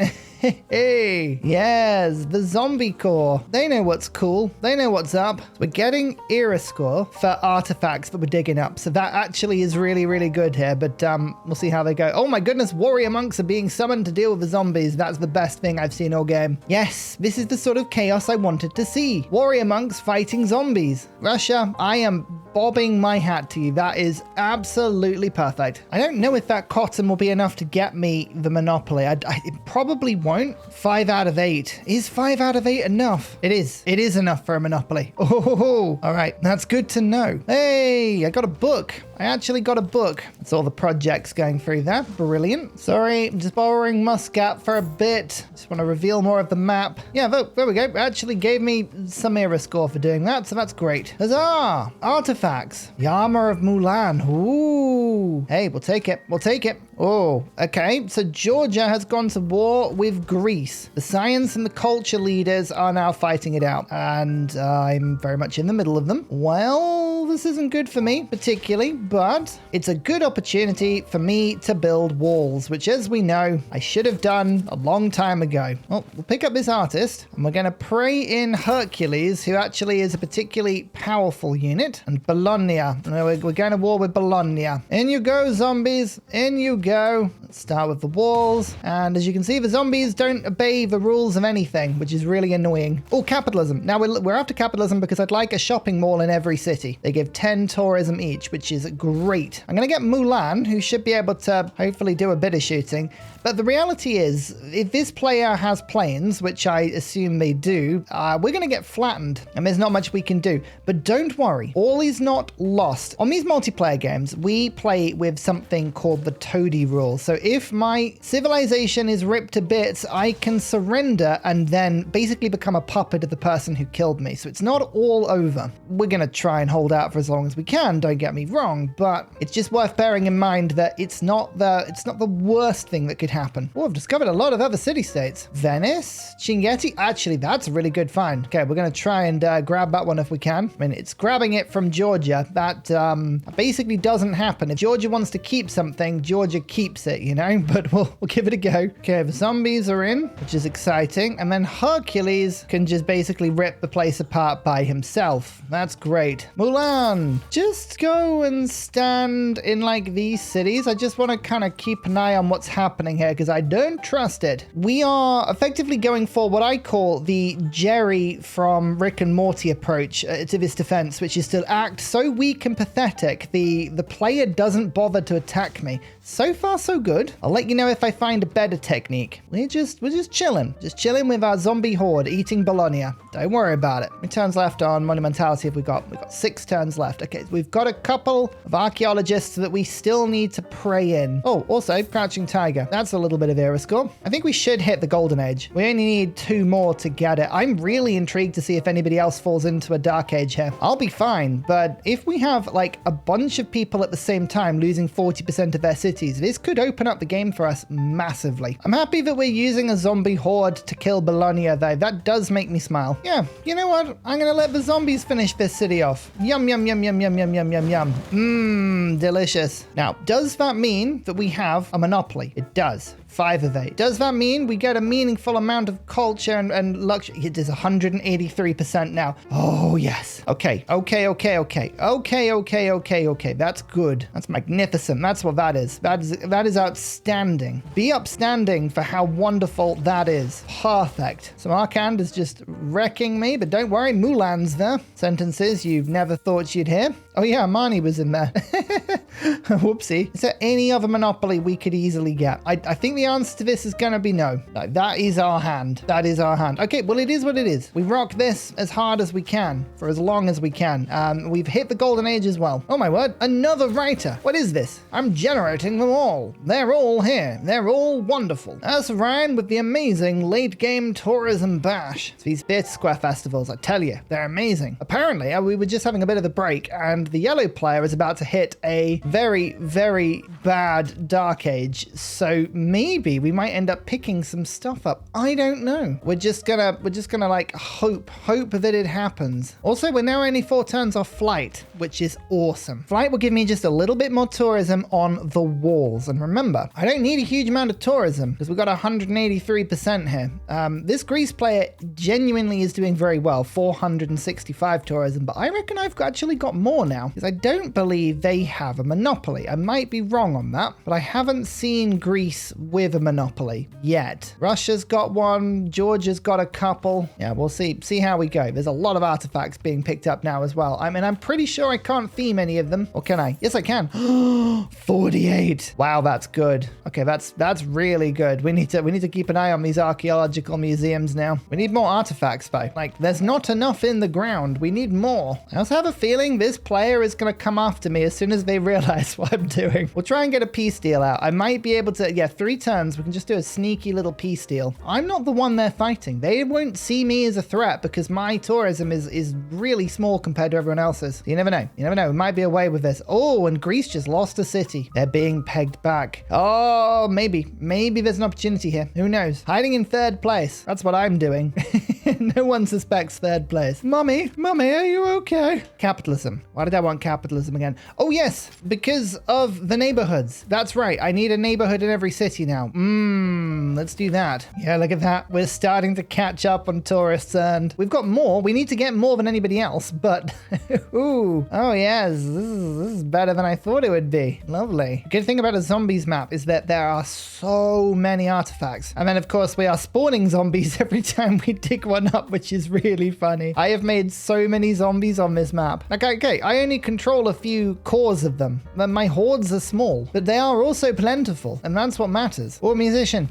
Hey, yes, the zombie core. They know what's cool. They know what's up. We're getting era score for artifacts that we're digging up. So that actually is really, really good here. But we'll see how they go. Oh my goodness, warrior monks are being summoned to deal with the zombies. That's the best thing I've seen all game. Yes, this is the sort of chaos I wanted to see. Warrior monks fighting zombies. Russia, I am bobbing my hat to you. That is absolutely perfect. I don't know if that cotton will be enough to get me the monopoly. It probably won't. 5 out of 8. Is 5 out of 8 enough? It is. It is enough for a monopoly. Oh, all right. That's good to know. Hey, I got a book. I actually got a book. That's all the projects going through there. Brilliant. Sorry, I'm just borrowing Muscat for a bit. Just want to reveal more of the map. Yeah, there we go. It actually gave me some era score for doing that, so that's great. Huzzah! Artifacts. The armor of Mulan. Ooh. Hey, we'll take it. We'll take it. Oh, okay. So Georgia has gone to war with Greece. The science and the culture leaders are now fighting it out, and I'm very much in the middle of them. Well, this isn't good for me particularly, but it's a good opportunity for me to build walls, which, as we know, I should have done a long time ago. Well, we'll pick up this artist, and we're going to pray in Hercules, who actually is a particularly powerful unit, and Bologna. We're going to war with Bologna. In you go, zombies. In you go. Let's start with the walls, and as you can see, the zombies don't obey the rules of anything, which is really annoying. Oh, capitalism. Now we're after capitalism because I'd like a shopping mall in every city. They give 10 tourism each, which is great. I'm going to get Mulan, who should be able to hopefully do a bit of shooting. But the reality is, if this player has planes, which I assume they do, we're going to get flattened, and there's not much we can do. But don't worry, all is not lost. On these multiplayer games, we play with something called the toady rule. So if my civilization is ripped to bits, I can surrender and then basically become a puppet of the person who killed me. So it's not all over. We're going to try and hold out for as long as we can, don't get me wrong, but it's just worth bearing in mind that it's not the worst thing that could happen. Oh, I've discovered a lot of other city-states. Venice, Chinguetti. Actually, that's a really good find. Okay, we're going to try and grab that one if we can. I mean, it's grabbing it from Georgia. That basically doesn't happen. If Georgia wants to keep something, Georgia keeps it, you know, but we'll give it a go. Okay, the zombies are in, which is exciting. And then Hercules can just basically rip the place apart by himself. That's great. Mulan, just go and stand in like these cities. I just want to kind of keep an eye on what's happening here because I don't trust it. We are effectively going for what I call the Jerry from Rick and Morty approach to this defense, which is to act so weak and pathetic the player doesn't bother to attack me. So far, so good. I'll let you know if I find a better technique. We're just chilling. Just chilling with our zombie horde, eating Bologna. Don't worry about it. How many turns left on Monumentality have we got? We've got 6 turns left. Okay, we've got a couple of archaeologists that we still need to pray in. Oh, also, Crouching Tiger. That's a little bit of era score. I think we should hit the Golden Age. We only need 2 more to get it. I'm really intrigued to see if anybody else falls into a Dark Age here. I'll be fine, but if we have like a bunch of people at the same time losing 40% of their cities, this could open up the game for us massively. I'm happy that we're using a zombie horde to kill Bologna though. That does make me smile. Yeah, you know what? I'm gonna let the zombies finish this city off. Yum, yum, yum, yum, yum, yum, yum, yum, yum. Mmm, delicious. Now, does that mean that we have a monopoly? It does. 5 of 8. Does that mean we get a meaningful amount of culture and luxury? It is 183% now. Oh, yes. Okay. That's good. That's magnificent. That's what that is. That is outstanding. Be upstanding for how wonderful that is. Perfect. So Arkand is just wrecking me, but don't worry. Mulan's there. Sentences you never thought you'd hear. Oh yeah, Marnie was in there. Whoopsie. Is there any other monopoly we could easily get? I think the answer to this is going to be no. That is our hand. That is our hand. Okay, well, it is what it is. We rock this as hard as we can for as long as we can. We've hit the Golden Age as well. Oh my word, another writer. What is this? I'm generating them all. They're all here. They're all wonderful. Ursa Ryan with the amazing late game tourism bash. It's these Theatre Square festivals, I tell you, they're amazing. Apparently, we were just having a bit of a break and the yellow player is about to hit a very, very bad Dark Age. So maybe we might end up picking some stuff up. I don't know. We're just gonna like hope that it happens. Also, we're now only 4 turns off flight, which is awesome. Flight will give me just a little bit more tourism on the walls. And remember, I don't need a huge amount of tourism because we've got 183% here. This Greece player genuinely is doing very well, 465 tourism, but I reckon I've actually got more now because I don't believe they have a monopoly. I might be wrong on that, but I haven't seen Greece with a monopoly yet. Russia's got one, Georgia's got a couple. Yeah, we'll see how we go. There's a lot of artifacts being picked up now as well. I mean, I'm pretty sure I can't theme any of them. Or can I? Yes, I can. 48. Wow, that's good. Okay, that's really good. We need to keep an eye on these archaeological museums now. We need more artifacts though. Like, there's not enough in the ground. We need more. I also have a feeling this player is going to come after me as soon as they realize what I'm doing. We'll try and get a peace deal out. I might be able to, yeah, 3 turns. We can just do a sneaky little peace deal. I'm not the one they're fighting. They won't see me as a threat because my tourism is really small compared to everyone else's. You never know. You never know. We might be away with this. Oh, and Greece just lost a city. They're being pegged back. Oh, maybe there's an opportunity here. Who knows? Hiding in 3rd place. That's what I'm doing. No one suspects 3rd place. Mummy, are you okay? Capitalism. Why did I want capitalism again? Oh, yes, because of the neighborhoods. That's right. I need a neighborhood in every city now. Let's do that. Yeah, look at that. We're starting to catch up on tourists and we've got more. We need to get more than anybody else, but ooh. Oh, yes. This is better than I thought it would be. Lovely. Good thing about a zombies map is that there are so many artifacts. And then, of course, we are spawning zombies every time we dig one up, which is really funny. I have made so many zombies on this map. Okay, I only control a few cores of them. My hordes are small, but they are also plentiful, and that's what matters. Or musician.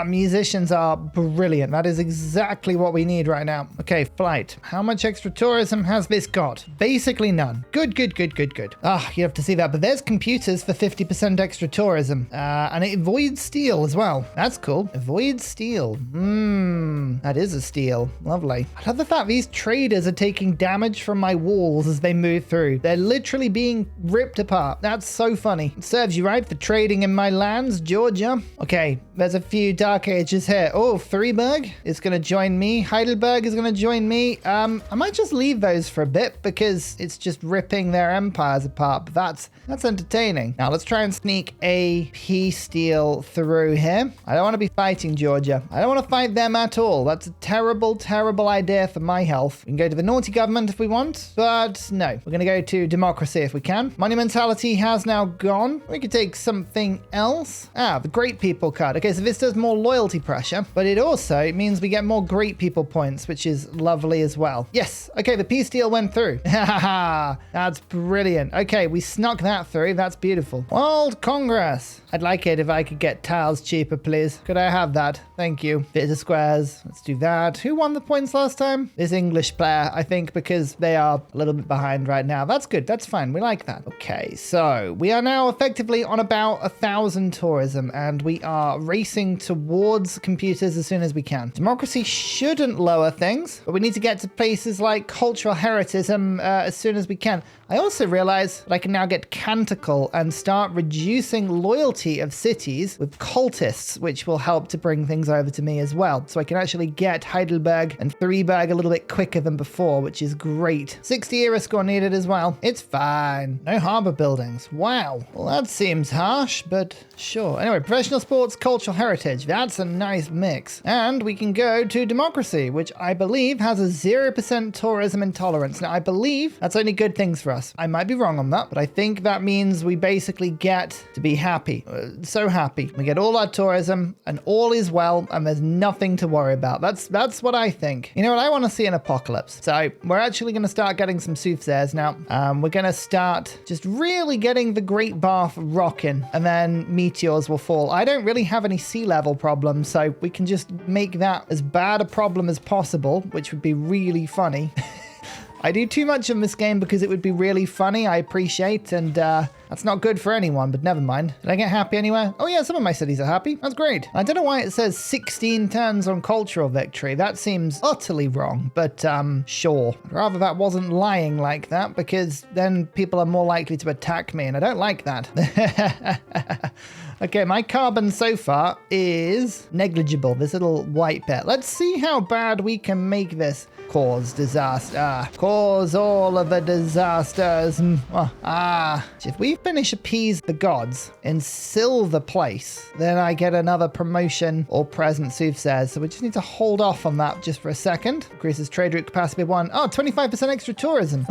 Musicians are brilliant. That is exactly what we need right now. Okay, flight. How much extra tourism has this got? Basically none. Good. You have to see that, but there's computers for 50% extra tourism, and it avoids steel as well. That's cool. Avoids steel. That is a steal. Lovely. I love the fact these traders are taking damage from my walls as they move through. They're literally being ripped apart. That's so funny. It serves you right for trading in my lands, Georgia. Okay, there's a few Dark Ages here. Oh, Freiburg is going to join me. Heidelberg is going to join me. I might just leave those for a bit because it's just ripping their empires apart. But that's entertaining. Now let's try and sneak a peace deal through here. I don't want to be fighting Georgia. I don't want to fight them at all. That's a terrible, terrible idea for my health. We can go to the naughty government if we want, but no. We're going to go to democracy if we can. Monumentality has now gone. We could take something else. Ah, the great people card. Okay, so this does more loyalty pressure, but it also means we get more great people points, which is lovely as well. Yes. Okay, the peace deal went through. That's brilliant. Okay, we snuck that through. That's beautiful. World Congress. I'd like it if I could get tiles cheaper, please. Could I have that? Thank you. Theatre squares. Let's do that. Who won the points last time? This English player, I think, because they are a little bit behind right now. That's good. That's fine. We like that. Okay, so we are now effectively on about 1,000 tourism, and we are racing towards computers as soon as we can. Democracy shouldn't lower things, but we need to get to places like cultural heritage as soon as we can. I also realize that I can now get Canticle and start reducing loyalty of cities with cultists, which will help to bring things over to me as well. So I can actually get Heidelberg and Freiburg a little bit quicker than before, which is great. 60 era score needed as well. It's fine. No harbor buildings. Wow. Well, that seems harsh, but sure. Anyway, professional sports, cultural heritage. That's a nice mix. And we can go to democracy, which I believe has a 0% tourism intolerance. Now, I believe that's only good things for us. I might be wrong on that, but I think that means we basically get to be happy. So happy. We get all our tourism and all is well and there's nothing to worry about. That's what I think. You know what? I want to see an apocalypse. So we're actually going to start getting some soothsayers now. We're going to start just really getting the Great Bath rocking and then meteors will fall. I don't really have any sea level problems, so we can just make that as bad a problem as possible, which would be really funny. I do too much in this game because it would be really funny, I appreciate, and that's not good for anyone, but never mind. Did I get happy anywhere? Oh yeah, some of my cities are happy. That's great. I don't know why it says 16 turns on cultural victory. That seems utterly wrong, but sure. I'd rather that wasn't lying like that because then people are more likely to attack me, and I don't like that. Okay, my carbon so far is negligible, this little white bit. Let's see how bad we can make this. Cause disaster. Cause all of the disasters. If we finish appease the gods in silver place, then I get another promotion or present soothsayers. So we just need to hold off on that just for a second. Increases trade route capacity 1. Oh, 25% extra tourism.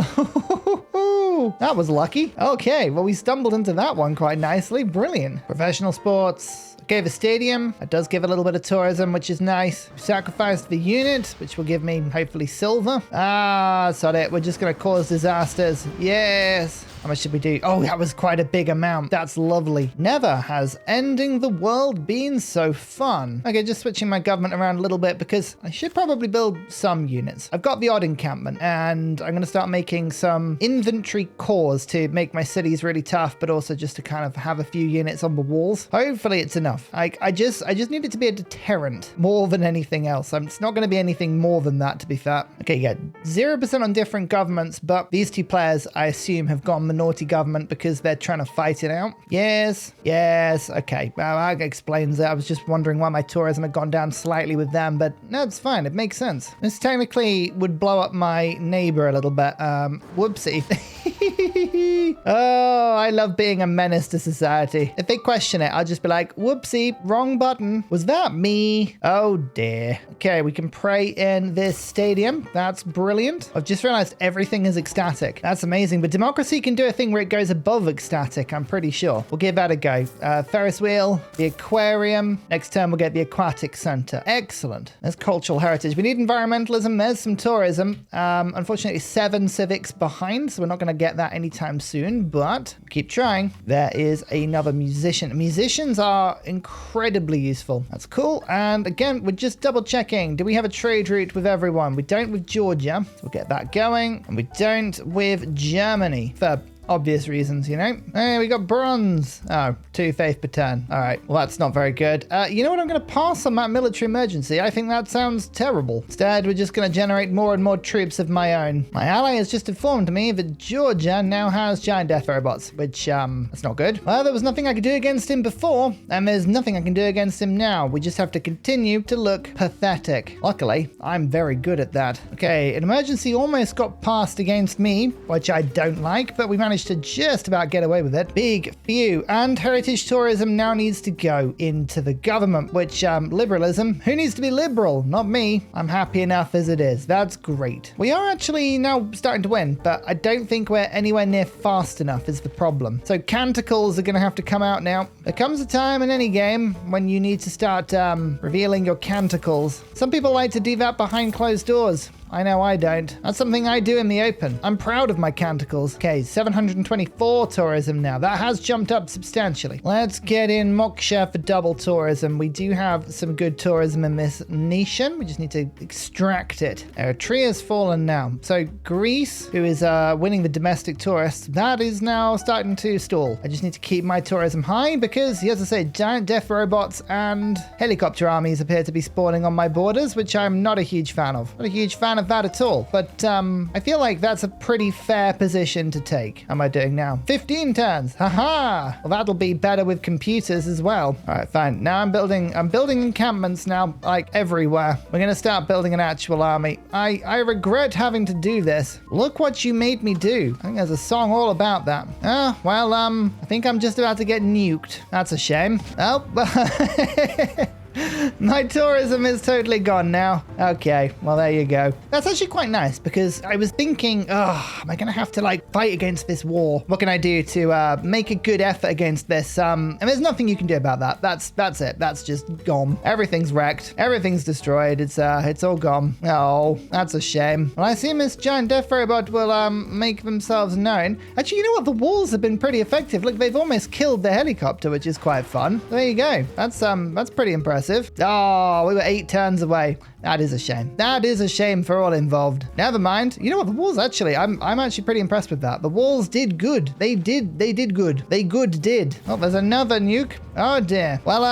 That was lucky. Okay, well, we stumbled into that one quite nicely. Brilliant. Professional sports. Okay, the stadium, it does give a little bit of tourism, which is nice. Sacrificed the unit, which will give me, hopefully, silver. Sod it. We're just going to cause disasters. Yes. How much should we do? Oh, that was quite a big amount. That's lovely. Never has ending the world been so fun. Okay, just switching my government around a little bit because I should probably build some units. I've got the odd encampment and I'm going to start making some infantry corps to make my cities really tough, but also just to kind of have a few units on the walls. Hopefully it's enough. I just need it to be a deterrent more than anything else. It's not going to be anything more than that, to be fair. Okay, yeah, 0% on different governments, but these two players, I assume, have gone the naughty government because they're trying to fight it out. Yes. Okay, well, that explains it. I was just wondering why my tourism had gone down slightly with them, but no, it's fine. It makes sense. This technically would blow up my neighbor a little bit. Whoopsie. Oh, I love being a menace to society. If they question it, I'll just be like, whoopsie, wrong button. Was that me? Oh dear. Okay, we can pray in this stadium. That's brilliant. I've just realized everything is ecstatic. That's amazing. But democracy can do a thing where it goes above ecstatic, I'm pretty sure. We'll give that a go. Ferris wheel, the aquarium. Next term, we'll get the aquatic center. Excellent. There's cultural heritage. We need environmentalism. There's some tourism. Unfortunately, 7 civics behind, so we're not going to get that anytime soon, but keep trying. There is another musician. Musicians are incredibly useful. That's cool. And again, we're just double checking. Do we have a trade route with everyone? We don't with Georgia, so we'll get that going. And we don't with Germany. For obvious reasons, you know? Hey, we got bronze. Oh, 2 faith per turn. All right, well, that's not very good. You know what? I'm going to pass on that military emergency. I think that sounds terrible. Instead, we're just going to generate more and more troops of my own. My ally has just informed me that Georgia now has giant death robots, which, that's not good. Well, there was nothing I could do against him before, and there's nothing I can do against him now. We just have to continue to look pathetic. Luckily, I'm very good at that. Okay, an emergency almost got passed against me, which I don't like, but we managed to just about get away with it. Big few. And heritage tourism now needs to go into the government, which, liberalism, who needs to be liberal? Not me. I'm happy enough as it is. That's great. We are actually now starting to win, but I don't think we're anywhere near fast enough is the problem. So canticles are going to have to come out now. There comes a time in any game when you need to start revealing your canticles. Some people like to do that behind closed doors. I know I don't. That's something I do in the open. I'm proud of my canticles. Okay, 724 tourism now. That has jumped up substantially. Let's get in Moksha for double tourism. We do have some good tourism in this nation. We just need to extract it. Eritrea's fallen now. So Greece, who is winning the domestic tourists, that is now starting to stall. I just need to keep my tourism high because, as I say, giant death robots and helicopter armies appear to be spawning on my borders, which I'm not a huge fan of. Not a huge fan of that at all, but I feel like that's a pretty fair position to take. How am I doing now? 15 turns. Haha. Well, that'll be better with computers as well. All right, fine. Now I'm building encampments now, like everywhere. We're gonna start building an actual army. I regret having to do this. Look what you made me do. I think there's a song all about that. Oh, well, I think I'm just about to get nuked. That's a shame. Oh, my tourism is totally gone now. Okay, well, there you go. That's actually quite nice because I was thinking, oh, am I going to have to like fight against this war? What can I do to make a good effort against this? And there's nothing you can do about that. That's it. That's just gone. Everything's wrecked. Everything's destroyed. It's all gone. Oh, that's a shame. Well, I assume this giant death robot will make themselves known. Actually, you know what? The walls have been pretty effective. Look, they've almost killed the helicopter, which is quite fun. There you go. That's pretty impressive. Oh, we were 8 turns away. That is a shame. That is a shame for all involved. Never mind. You know what? The walls actually, I'm actually pretty impressed with that. The walls did good. They did good. They did. Oh, there's another nuke. Oh dear. Well,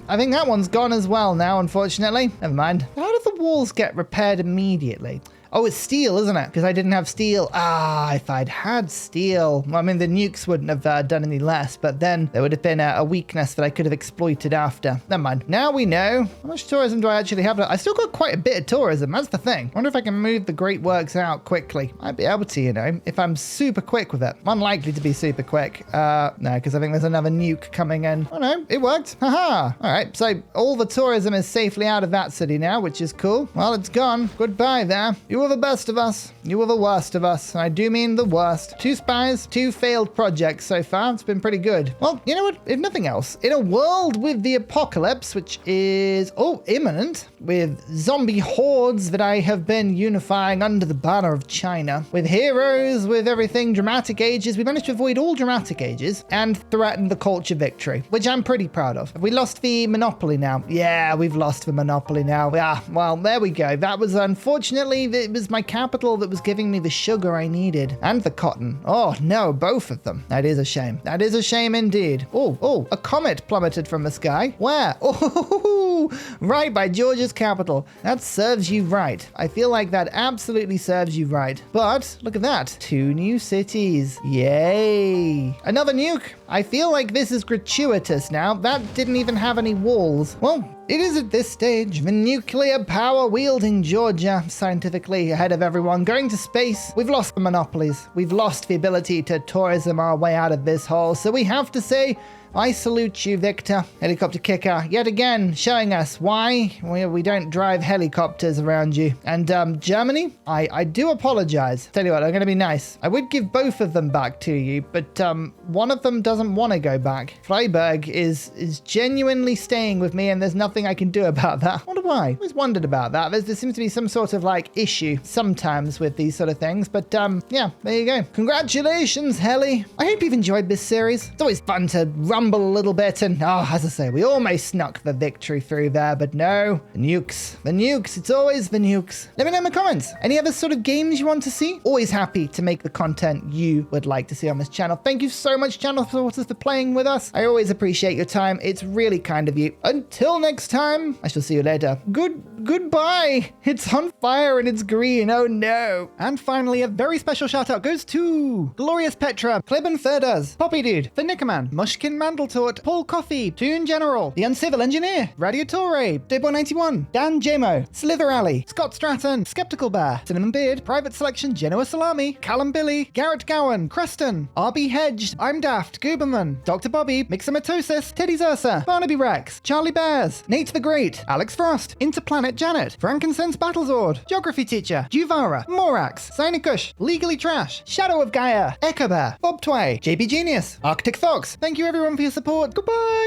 I think that one's gone as well now, unfortunately. Never mind. How did the walls get repaired immediately? Oh, it's steel, isn't it? Because I didn't have steel. Ah, if I'd had steel. Well, I mean, the nukes wouldn't have done any less, but then there would have been a weakness that I could have exploited after. Never mind. Now we know. How much tourism do I actually have? I still got quite a bit of tourism. That's the thing. I wonder if I can move the Great Works out quickly. I'd be able to, you know, if I'm super quick with it. I'm unlikely to be super quick. No, because I think there's another nuke coming in. Oh, no, it worked. Haha. All right, so all the tourism is safely out of that city now, which is cool. Well, it's gone. Goodbye there. You were the best of us. You were the worst of us. And I do mean the worst. 2 spies, 2 failed projects so far. It's been pretty good. Well, you know what? If nothing else, in a world with the apocalypse, which is, imminent, with zombie hordes that I have been unifying under the banner of China, with heroes, with everything, dramatic ages, we managed to avoid all dramatic ages and threaten the culture victory, which I'm pretty proud of. Have we lost the Monopoly now? Yeah, we've lost the Monopoly now. Yeah, well, there we go. That was unfortunately, it was my capital that was giving me the sugar I needed and the cotton. Oh no, both of them. That is a shame. That is a shame indeed. Oh, a comet plummeted from the sky. Where? Oh, right by Georgia's capital. That serves you right. I feel like that absolutely serves you right. But look at that. 2 new cities. Yay. Another nuke. I feel like this is gratuitous now. That didn't even have any walls. Well, it is at this stage the nuclear power wielding Georgia, scientifically ahead of everyone, going to space. We've lost the monopolies. We've lost the ability to tourism our way out of this hole. So we have to say, I salute you, Victor, helicopter kicker, yet again showing us why we don't drive helicopters around you. And Germany, I do apologize. Tell you what, I'm going to be nice. I would give both of them back to you, but one of them doesn't want to go back. Freiburg is genuinely staying with me, and there's nothing I can do about that. I wonder why. I always wondered about that. There seems to be some sort of like issue sometimes with these sort of things, but yeah, there you go. Congratulations, Heli. I hope you've enjoyed this series. It's always fun to run crumble a little bit, and as I say, we almost snuck the victory through there, but no, the nukes, it's always the nukes. Let me know in the comments, any other sort of games you want to see? Always happy to make the content you would like to see on this channel. Thank you so much, channel supporters, for playing with us. I always appreciate your time. It's really kind of you. Until next time, I shall see you later. Goodbye. It's on fire and it's green. Oh no. And finally, a very special shout out goes to Glorious Petra, Klibben Thurdas, Poppy Dude, The Nickerman, Mushkin Mandeltort, Paul Coffey, Toon General, The Uncivil Engineer, Radiatore, Debo91, Dan Jamo, Slither Alley, Scott Stratton, Skeptical Bear, Cinnamon Beard, Private Selection, Genoa Salami, Callum Billy, Garrett Gowan, Creston, RB Hedged, I'm Daft, Gooberman, Dr. Bobby, Mixomatosis, Teddy's Ursa, Barnaby Rex, Charlie Bears, Nate the Great, Alex Frost, Interplanet Janet, Frankincense Battlezord, Geography Teacher, Juvara, Morax, Sinikush, Legally Trash, Shadow of Gaia, Echo Bear, Bob Tway, JB Genius, Arctic Fox. Thank you everyone for your support. Goodbye.